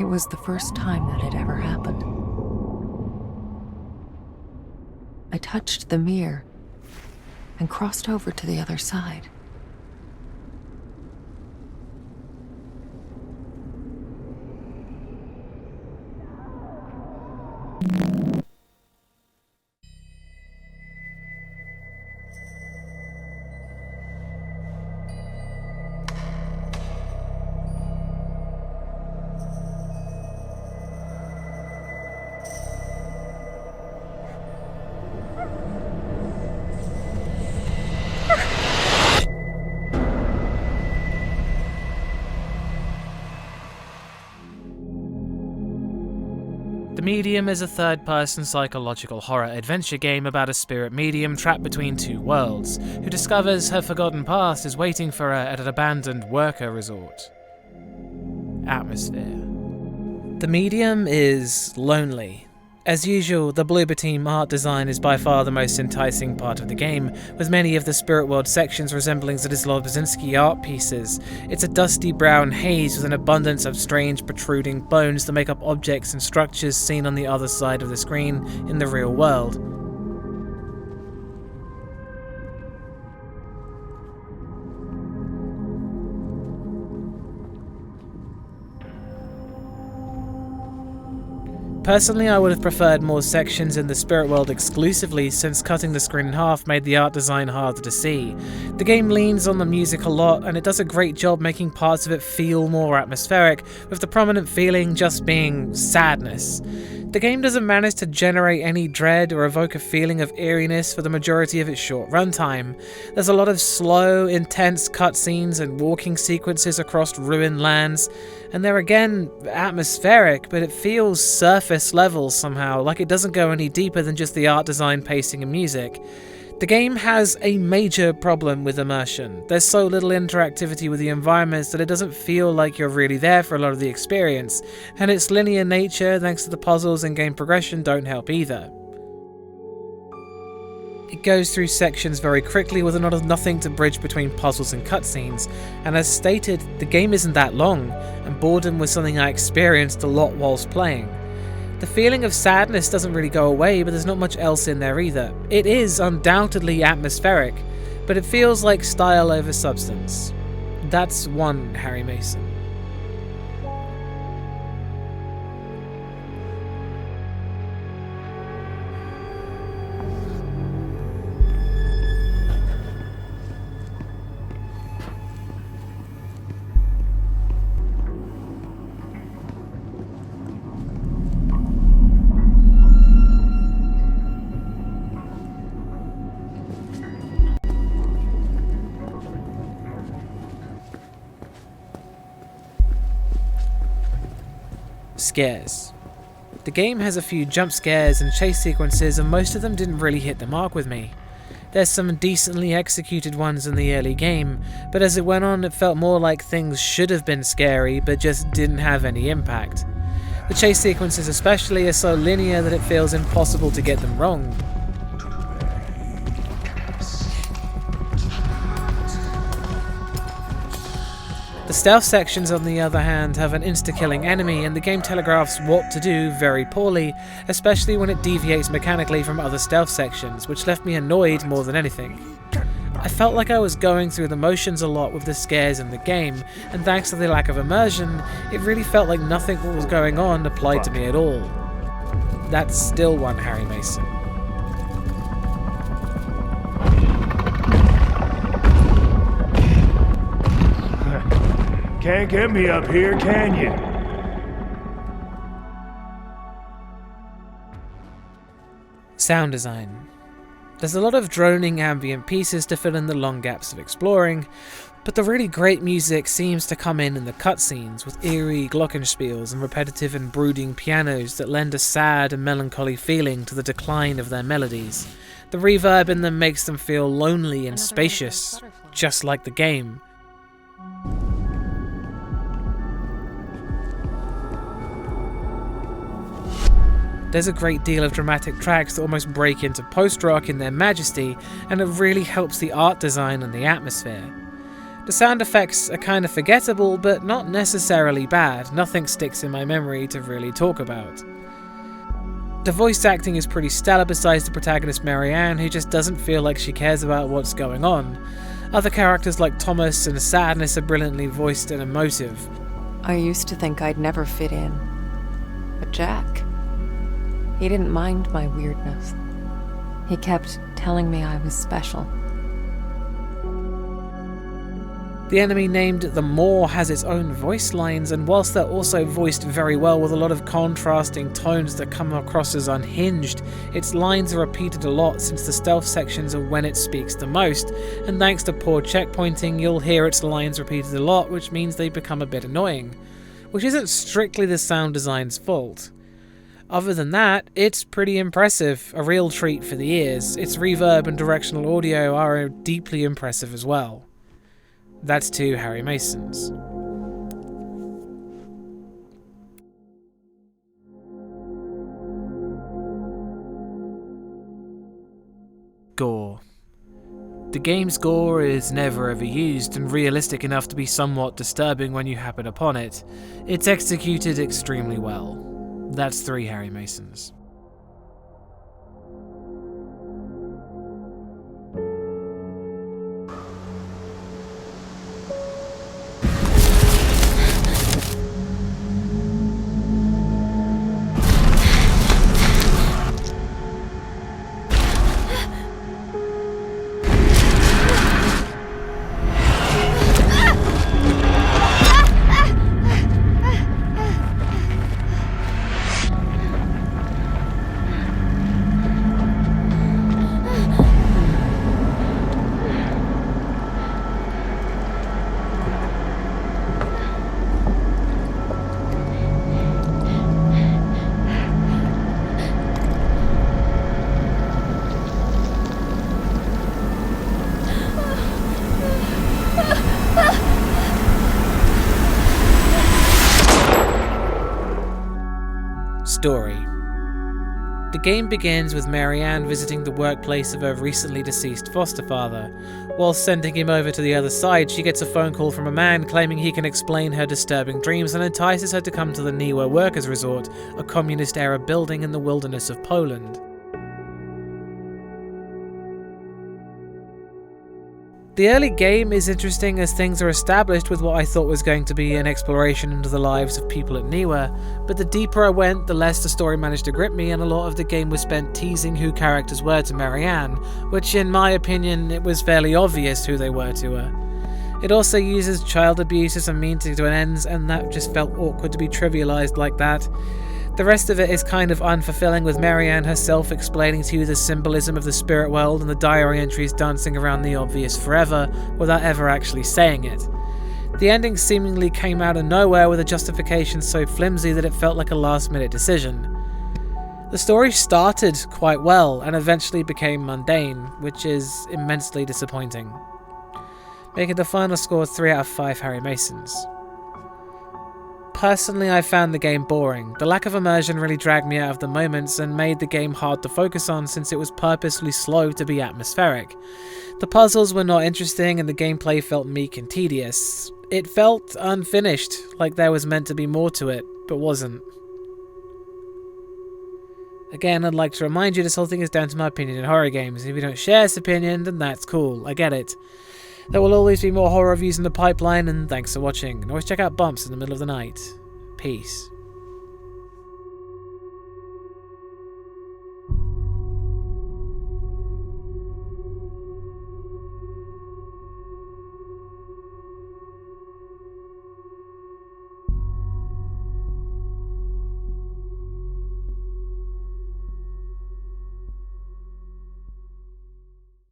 was the first time that had ever happened. I touched the mirror and crossed over to the other side. The Medium is a third-person psychological horror adventure game about a spirit medium trapped between two worlds, who discovers her forgotten past is waiting for her at an abandoned worker resort. Atmosphere. The Medium is lonely. As usual, the Bloober Team art design is by far the most enticing part of the game, with many of the Spirit World sections resembling Zdzisław Brzezinski art pieces. It's a dusty brown haze with an abundance of strange protruding bones that make up objects and structures seen on the other side of the screen in the real world. Personally, I would have preferred more sections in the Spirit World exclusively, since cutting the screen in half made the art design harder to see. The game leans on the music a lot, and it does a great job making parts of it feel more atmospheric, with the prominent feeling just being sadness. The game doesn't manage to generate any dread or evoke a feeling of eeriness for the majority of its short runtime. There's a lot of slow, intense cutscenes and walking sequences across ruined lands, and they're again atmospheric, but it feels surface level somehow, like it doesn't go any deeper than just the art design, pacing, and music. The game has a major problem with immersion. There's so little interactivity with the environments that it doesn't feel like you're really there for a lot of the experience, and its linear nature, thanks to the puzzles and game progression, don't help either. It goes through sections very quickly with nothing to bridge between puzzles and cutscenes, and as stated, the game isn't that long, and boredom was something I experienced a lot whilst playing. The feeling of sadness doesn't really go away, but there's not much else in there either. It is undoubtedly atmospheric, but it feels like style over substance. That's one Harry Mason. Scares. The game has a few jump scares and chase sequences, and most of them didn't really hit the mark with me. There's some decently executed ones in the early game, but as it went on it felt more like things should have been scary but just didn't have any impact. The chase sequences especially are so linear that it feels impossible to get them wrong. The stealth sections, on the other hand, have an insta-killing enemy, and the game telegraphs what to do very poorly, especially when it deviates mechanically from other stealth sections, which left me annoyed more than anything. I felt like I was going through the motions a lot with the scares in the game, and thanks to the lack of immersion, it really felt like nothing that was going on applied to me at all. That's still one Harry Mason. Can't get me up here, can you? Sound design. There's a lot of droning ambient pieces to fill in the long gaps of exploring, but the really great music seems to come in the cutscenes, with eerie glockenspiels and repetitive and brooding pianos that lend a sad and melancholy feeling to the decline of their melodies. The reverb in them makes them feel lonely and spacious, just like the game. There's a great deal of dramatic tracks that almost break into post-rock in their majesty, and it really helps the art design and the atmosphere. The sound effects are kind of forgettable, but not necessarily bad. Nothing sticks in my memory to really talk about. The voice acting is pretty stellar besides the protagonist Marianne, who just doesn't feel like she cares about what's going on. Other characters like Thomas and Sadness are brilliantly voiced and emotive. I used to think I'd never fit in. But Jack, he didn't mind my weirdness. He kept telling me I was special. The enemy named the Moor has its own voice lines, and whilst they're also voiced very well with a lot of contrasting tones that come across as unhinged, its lines are repeated a lot since the stealth sections are when it speaks the most, and thanks to poor checkpointing you'll hear its lines repeated a lot, which means they become a bit annoying, which isn't strictly the sound design's fault. Other than that, it's pretty impressive, a real treat for the ears. Its reverb and directional audio are deeply impressive as well. That's 2 Harry Masons. Gore. The game's gore is never ever used and realistic enough to be somewhat disturbing when you happen upon it. It's executed extremely well. That's 3 Harry Masons. Story. The game begins with Marianne visiting the workplace of her recently deceased foster father. While sending him over to the other side, she gets a phone call from a man claiming he can explain her disturbing dreams and entices her to come to the Niwa Workers' Resort, a communist-era building in the wilderness of Poland. The early game is interesting as things are established with what I thought was going to be an exploration into the lives of people at Niwa, but the deeper I went, the less the story managed to grip me, and a lot of the game was spent teasing who characters were to Marianne, which in my opinion it was fairly obvious who they were to her. It also uses child abuse as a means to an end, and that just felt awkward to be trivialized like that. The rest of it is kind of unfulfilling, with Marianne herself explaining to you the symbolism of the spirit world and the diary entries dancing around the obvious forever without ever actually saying it. The ending seemingly came out of nowhere with a justification so flimsy that it felt like a last-minute decision. The story started quite well and eventually became mundane, which is immensely disappointing. Making the final score 3 out of 5 Harry Masons. Personally, I found the game boring. The lack of immersion really dragged me out of the moments and made the game hard to focus on since it was purposely slow to be atmospheric. The puzzles were not interesting and the gameplay felt meek and tedious. It felt unfinished, like there was meant to be more to it, but wasn't. Again, I'd like to remind you this whole thing is down to my opinion in horror games. If you don't share this opinion, then that's cool, I get it. There will always be more horror reviews in the pipeline, and thanks for watching. And always check out Bumps in the Middle of the Night. Peace.